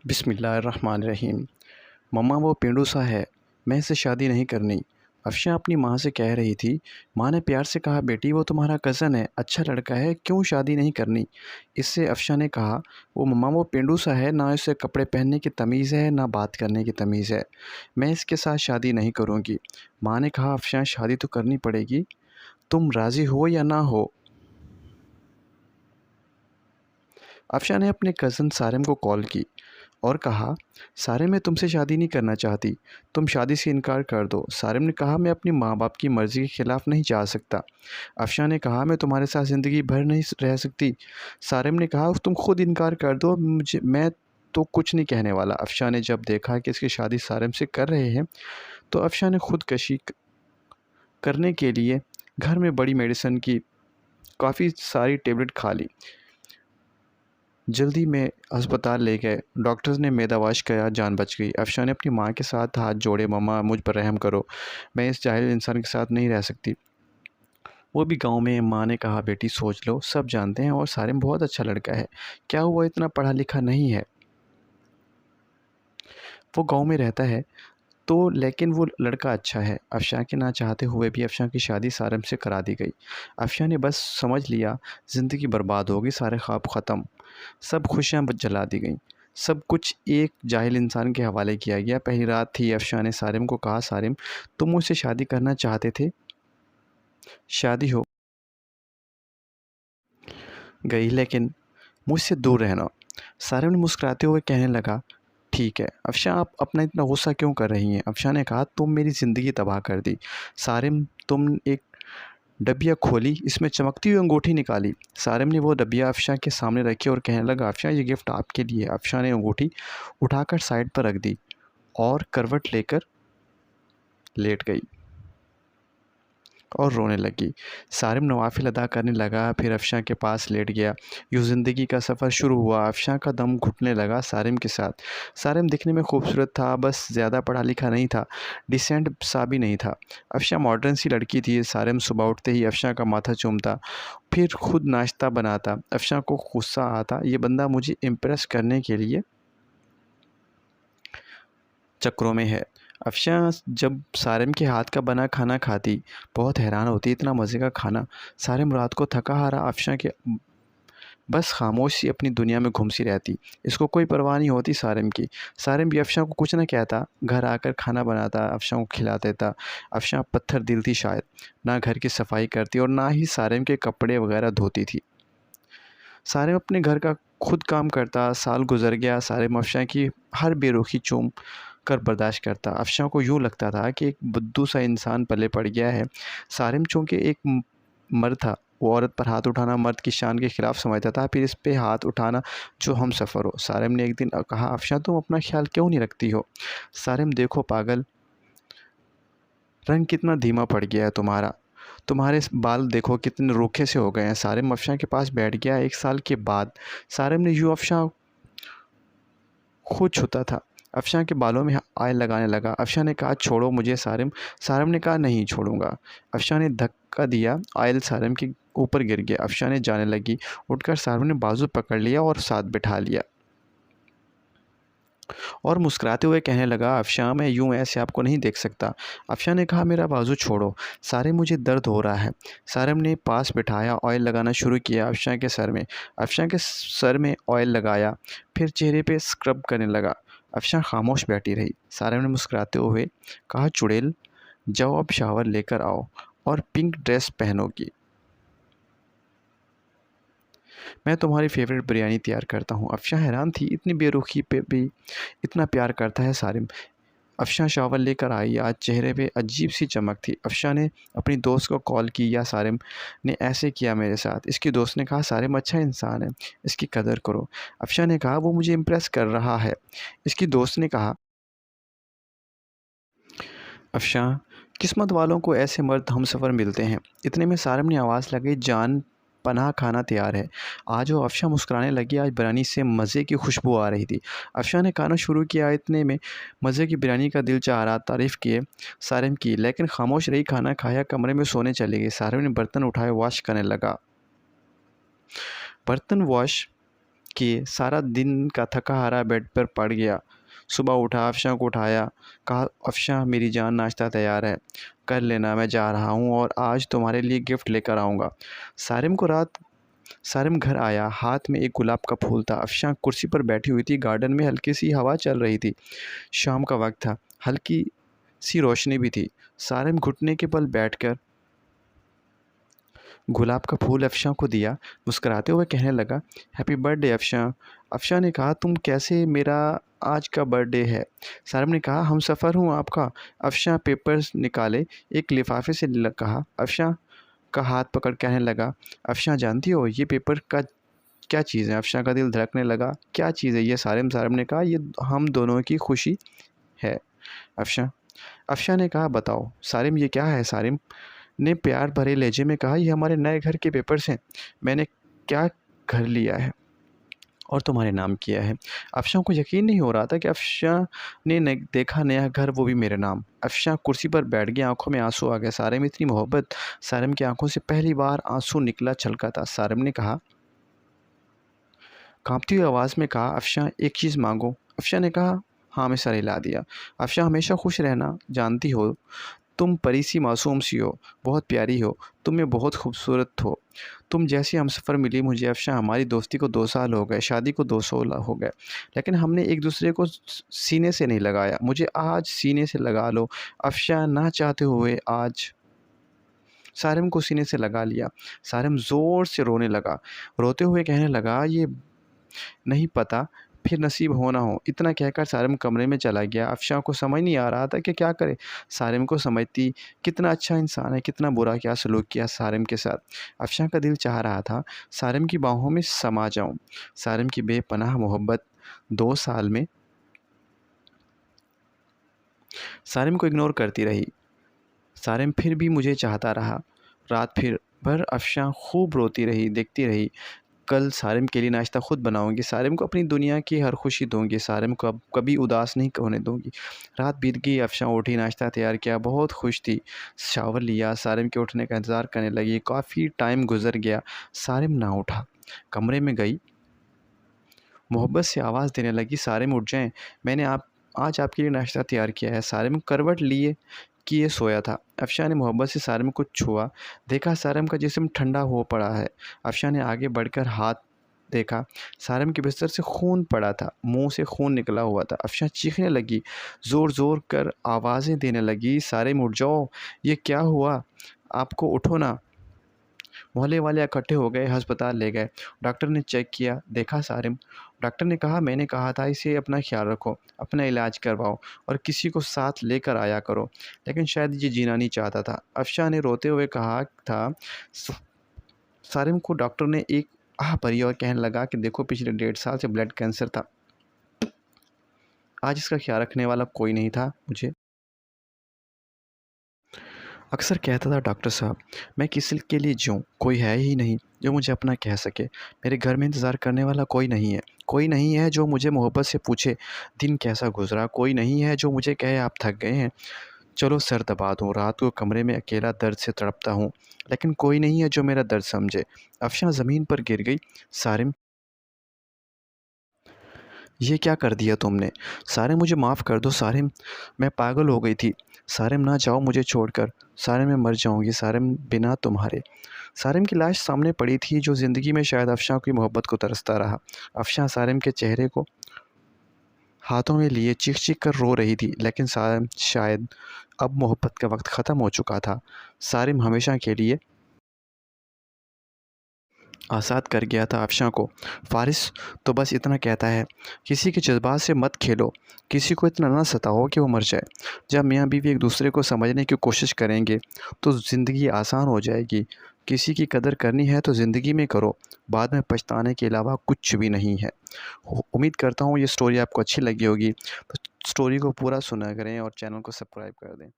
बिस्मिल्लाहिर्रहमानिर्रहीम। मम्मा वो पेंडू सा है, मैं इससे शादी नहीं करनी। अफ़शा अपनी माँ से कह रही थी। माँ ने प्यार से कहा, बेटी वो तुम्हारा कज़न है, अच्छा लड़का है, क्यों शादी नहीं करनी। इससे अफ़शा ने कहा, वो मम्मा वो पेंडू सा है, ना इसे कपड़े पहनने की तमीज़ है ना बात करने की तमीज़ है, मैं इसके साथ शादी नहीं करूँगी। माँ ने कहा, अफ़शा शादी तो करनी पड़ेगी, तुम राज़ी हो या ना हो। अफ़शा ने अपने कज़न सारिम को कॉल की और कहा, सारिम मैं तुमसे शादी नहीं करना चाहती, तुम शादी से इनकार कर दो। सारिम ने कहा, मैं अपनी माँ बाप की मर्ज़ी के ख़िलाफ़ नहीं जा सकता। अफ़शा ने कहा, मैं तुम्हारे साथ ज़िंदगी भर नहीं रह सकती। सारिम ने कहा, तुम खुद इनकार कर दो, मैं तो कुछ नहीं कहने वाला। अफ़शा ने जब देखा कि इसकी शादी सारिम से कर रहे हैं तो अफ़शा ने खुदकशी करने के लिए घर में बड़ी मेडिसिन की काफ़ी सारी टेबलेट खा ली। जल्दी में अस्पताल ले गए, डॉक्टर्स ने मैदावाश किया, जान बच गई। अफ़शा ने अपनी माँ के साथ हाथ जोड़े, मम्मा मुझ पर रहम करो, मैं इस जाहिल इंसान के साथ नहीं रह सकती। वो भी गांव में। माँ ने कहा, बेटी सोच लो, सब जानते हैं और सारिम बहुत अच्छा लड़का है, क्या हुआ इतना पढ़ा लिखा नहीं है, वो गांव में रहता है तो, लेकिन वो लड़का अच्छा है। अफ़शा के ना चाहते हुए भी अफ़शा की शादी सारिम से करा दी गई। अफ़शा ने बस समझ लिया ज़िंदगी बर्बाद होगी, सारे ख्वाब ख़त्म, सब खुशियाँ जला दी गईं, सब कुछ एक जाहिल इंसान के हवाले किया गया। पहली रात थी। अफ़शा ने सारिम को कहा, सारिम तुम मुझसे शादी करना चाहते थे, शादी हो गई, लेकिन मुझसे दूर रहना। सारिम ने मुस्कुराते हुए कहने लगा, ठीक है। अफ़शा आप अपना इतना गुस्सा क्यों कर रही हैं। अफ़शा ने कहा, तुम मेरी ज़िंदगी तबाह कर दी। सारिम तुम एक डब्बिया खोली, इसमें चमकती हुई अंगूठी निकाली। सारिम ने वो डब्बिया अफ़शा के सामने रखी और कहने लगा, अफ़शा ये गिफ्ट आपके लिए। अफ़शा ने अंगूठी उठाकर साइड पर रख दी और करवट लेकर लेट गई और रोने लगी। सारिम नवाफ़िल अदा करने लगा, फिर अफ़शा के पास लेट गया। यूँ ज़िंदगी का सफ़र शुरू हुआ। अफ़शा का दम घुटने लगा सारिम के साथ। सारिम दिखने में खूबसूरत था, बस ज़्यादा पढ़ा लिखा नहीं था, डिसेंट सा भी नहीं था। अफ़शा मॉडर्न सी लड़की थी। सारिम सुबह उठते ही अफ़शा का माथा चूमता, फिर खुद नाश्ता बनाता। अफ़शा को गुस्सा आता, ये बंदा मुझे इम्प्रेस करने के लिए चक्करों में है। अफ़शा जब सारिम के हाथ का बना खाना खाती, बहुत हैरान होती, इतना मज़े का खाना। सारिम रात को थका हारा अफ़शा के बस खामोश सी अपनी दुनिया में घूम सी रहती, इसको कोई परवाह नहीं होती सारिम की। सारिम भी अफ़शा को कुछ ना कहता, घर आकर खाना बनाता, अफ़शा को खिला देता। अफ़शा पत्थर दिल थी शायद, ना घर की सफाई करती और ना ही सारिम के कपड़े वगैरह धोती थी। सारिम अपने घर का खुद काम करता। साल गुज़र गया। सारिम अफ़शा की हर बेरुखी चूम कर बर्दाश्त करता। अफ़शा को यूँ लगता था कि एक बुद्धू सा इंसान पले पड़ गया है। सारिम चूँकि एक मर्द था, वो औरत पर हाथ उठाना मर्द की शान के ख़िलाफ़ समझता था, फिर इस पे हाथ उठाना जो हमसफ़र हो। सारिम ने एक दिन कहा, अफ़शा तुम अपना ख़्याल क्यों नहीं रखती हो। सारिम देखो पागल, रंग कितना धीमा पड़ गया है तुम्हारा, तुम्हारे बाल देखो कितने रूखे से हो गए हैं। सारिम अफ़शा के पास बैठ गया। 1 साल के बाद सारिम ने यूँ अफ़शा खुद छूता था। अफ़शा के बालों में ऑयल लगाने लगा। अफ़शा ने कहा, छोड़ो मुझे सारिम। सारिम ने कहा, नहीं छोड़ूंगा। अफ़शा ने धक्का दिया, ऑयल सारिम के ऊपर गिर गया। अफ़शा ने जाने लगी। उठकर सारिम ने बाजू पकड़ लिया और साथ बिठा लिया और मुस्कुराते हुए कहने लगा, अफ़शा मैं यूँ ऐसे आपको नहीं देख सकता। अफ़शा ने कहा, मेरा बाजू छोड़ो। सारिम मुझे दर्द हो रहा है। सारिम ने पास बिठाया, ऑयल लगाना शुरू किया अफ़शा के सर में। अफ़शा के सर में ऑयल लगाया, फिर चेहरे पे स्क्रब करने लगा। अफ़शा खामोश बैठी रही। सारिम ने मुस्कुराते हुए कहा, चुड़ैल जाओ अब शावर लेकर आओ और पिंक ड्रेस पहनोगी, मैं तुम्हारी फ़ेवरेट बिरयानी तैयार करता हूँ। अफ़शा हैरान थी, इतनी बेरुखी पे भी इतना प्यार करता है सारिम। अफ़शा शावर लेकर आई। आज चेहरे पे अजीब सी चमक थी। अफ़शा ने अपनी दोस्त को कॉल की, या सारिम ने ऐसे किया मेरे साथ। इसकी दोस्त ने कहा, सारिम अच्छा इंसान है, इसकी कदर करो। अफ़शा ने कहा, वो मुझे इम्प्रेस कर रहा है। इसकी दोस्त ने कहा, अफ़शा किस्मत वालों को ऐसे मर्द हमसफ़र मिलते हैं। इतने में सारिम ने आवाज़ लगाई, जान पनाह खाना तैयार है। आज वो अफ़शा मुस्कुराने लगी। आज बिरयानी से मज़े की खुशबू आ रही थी। अफ़शा ने खाना शुरू किया। इतने में मज़े की बिरयानी का दिल चाह रहा, तारीफ़ किए सारिम की, लेकिन खामोश रही। खाना खाया, कमरे में सोने चली गई। सारिम ने बर्तन उठाए, वॉश करने लगा। बर्तन वॉश किए, सारा दिन का थका हारा बेड पर पड़ गया। सुबह उठा, अफ़शां को उठाया, कहा, अफ़शां मेरी जान नाश्ता तैयार है, कर लेना, मैं जा रहा हूँ और आज तुम्हारे लिए गिफ्ट लेकर आऊँगा। सारिम घर आया, हाथ में एक गुलाब का फूल था। अफ़शां कुर्सी पर बैठी हुई थी, गार्डन में हल्की सी हवा चल रही थी। शाम का वक्त था, हल्की सी रोशनी भी थी। सारिम घुटने के बल बैठकर गुलाब का फूल अफ़शां को दिया। मुस्कुराते हुए कहने लगा, हैप्पी बर्थडे अफ़शां। अफ़शां ने कहा, तुम कैसे, मेरा आज का बर्थडे है। सारिम ने कहा, हम सफ़र हूँ आपका। अफ़शां पेपर्स निकाले, एक लिफाफे से कहा। अफ़शां का हाथ पकड़ कहने लगा, अफ़शां जानती हो ये पेपर का क्या चीज़ है। अफ़शां का दिल धड़कने लगा, क्या चीज़ है ये सारिम। सारिम ने कहा, ये हम दोनों की खुशी है अफ़शां। अफ़शां ने कहा, बताओ सारिम ये क्या है। सारिम ने प्यार भरे लहजे में कहा, ये हमारे नए घर के पेपर्स हैं। मैंने क्या घर लिया है और तुम्हारे नाम किया है। अफ़शां को यकीन नहीं हो रहा था कि अफ़शां ने देखा नया घर, वो भी मेरे नाम। अफ़शां कुर्सी पर बैठ गई, आंखों में आंसू आ गए। सारिम इतनी मोहब्बत। सारिम की आंखों से पहली बार आंसू निकला, छलका था। सारिम ने कहा, कांपती हुई आवाज़ में कहा, अफ़शां एक चीज़ मांगो। अफ़शां ने कहा, हाँ। मैं सर हिला दिया। अफ़शां हमेशा खुश रहना, जानती हो तुम परी सी मासूम सी हो, बहुत प्यारी हो, तुम में बहुत खूबसूरत हो। तुम जैसी हमसफ़र मिली मुझे अफ़शां। हमारी दोस्ती को 2 साल हो गए, शादी को 2 साल हो गए, लेकिन हमने एक दूसरे को सीने से नहीं लगाया। मुझे आज सीने से लगा लो अफ़शां, ना चाहते हुए आज सारिम को सीने से लगा लिया। सारिम ज़ोर से रोने लगा, रोते हुए कहने लगा, ये नहीं पता फिर नसीब हो ना हो। इतना कहकर सारिम कमरे में चला गया। अफ़शां को समझ नहीं आ रहा था कि क्या करे। सारिम को समझती, कितना अच्छा इंसान है, कितना बुरा क्या सलूक किया सारिम के साथ। अफ़शां का दिल चाह रहा था सारिम की बाहों में समा जाऊं। सारिम की बेपनाह मोहब्बत 2 साल में सारिम को इग्नोर करती रही। सारिम फिर भी मुझे चाहता रहा। रात फिर भर अफ़शां खूब रोती रही, देखती रही। कल सारिम के लिए नाश्ता खुद बनाऊंगी, सारिम को अपनी दुनिया की हर खुशी दूंगी, सारिम को अब कभी उदास नहीं होने दूंगी। रात बीत गई, अफ़शां उठी, नाश्ता तैयार किया, बहुत खुश थी। शावर लिया, सारिम के उठने का इंतज़ार करने लगी। काफ़ी टाइम गुजर गया, सारिम ना उठा। कमरे में गई, मोहब्बत से आवाज़ देने लगी, सारिम उठ जाएं, मैंने आज आपके लिए नाश्ता तैयार किया है। सारिम करवट लिए किए सोया था। अफ़शां ने मोहब्बत से सारिम को छुआ, देखा सारिम का जिस्म ठंडा हो पड़ा है। अफ़शां ने आगे बढ़कर हाथ देखा, सारिम के बिस्तर से खून पड़ा था, मुंह से खून निकला हुआ था। अफ़शां चीखने लगी, ज़ोर ज़ोर कर आवाज़ें देने लगी, सारिम उठ जाओ, ये क्या हुआ आपको, उठो ना। मोहल्ले वाले इकट्ठे हो गए, अस्पताल ले गए। डॉक्टर ने चेक किया, देखा सारिम। डॉक्टर ने कहा, मैंने कहा था इसे अपना ख्याल रखो, अपना इलाज करवाओ और किसी को साथ लेकर आया करो, लेकिन शायद ये जीना नहीं चाहता था। अफ़शां ने रोते हुए कहा था। सारिम को डॉक्टर ने एक आह भरी और कहने लगा कि देखो, पिछले 1.5 साल से ब्लड कैंसर था, आज इसका ख्याल रखने वाला कोई नहीं था। मुझे अक्सर कहता था, डॉक्टर साहब मैं किसी के लिए जीऊँ, कोई है ही नहीं जो मुझे अपना कह सके। मेरे घर में इंतज़ार करने वाला कोई नहीं है। कोई नहीं है जो मुझे मोहब्बत से पूछे दिन कैसा गुज़रा। कोई नहीं है जो मुझे कहे आप थक गए हैं, चलो सर दबा दूँ। रात को कमरे में अकेला दर्द से तड़पता हूँ, लेकिन कोई नहीं है जो मेरा दर्द समझे। अफ़शां ज़मीन पर गिर गई। सारिम, ये क्या कर दिया तुमने। सारिम, मुझे माफ़ कर दो सारिम, मैं पागल हो गई थी। सारिम, ना जाओ मुझे छोड़कर। सारिम, मैं मर जाऊँगी सारिम, बिना तुम्हारे। सारिम की लाश सामने पड़ी थी, जो ज़िंदगी में शायद अफ़शां की मोहब्बत को तरसता रहा। अफ़शां सारिम के चेहरे को हाथों में लिए चीख-चीख कर रो रही थी, लेकिन सारिम शायद अब मोहब्बत का वक़्त ख़त्म हो चुका था। सारिम हमेशा के लिए आज़ाद कर गया था अफ़शां को। फ़ारिस तो बस इतना कहता है, किसी के जज़्बात से मत खेलो, किसी को इतना ना सताओ कि वो मर जाए। जब मियाँ बीवी एक दूसरे को समझने की कोशिश करेंगे तो ज़िंदगी आसान हो जाएगी। किसी की कदर करनी है तो ज़िंदगी में करो, बाद में पछताने के अलावा कुछ भी नहीं है। उम्मीद करता हूँ ये स्टोरी आपको अच्छी लगी होगी, तो स्टोरी को पूरा सुना करें और चैनल को सब्सक्राइब कर दें।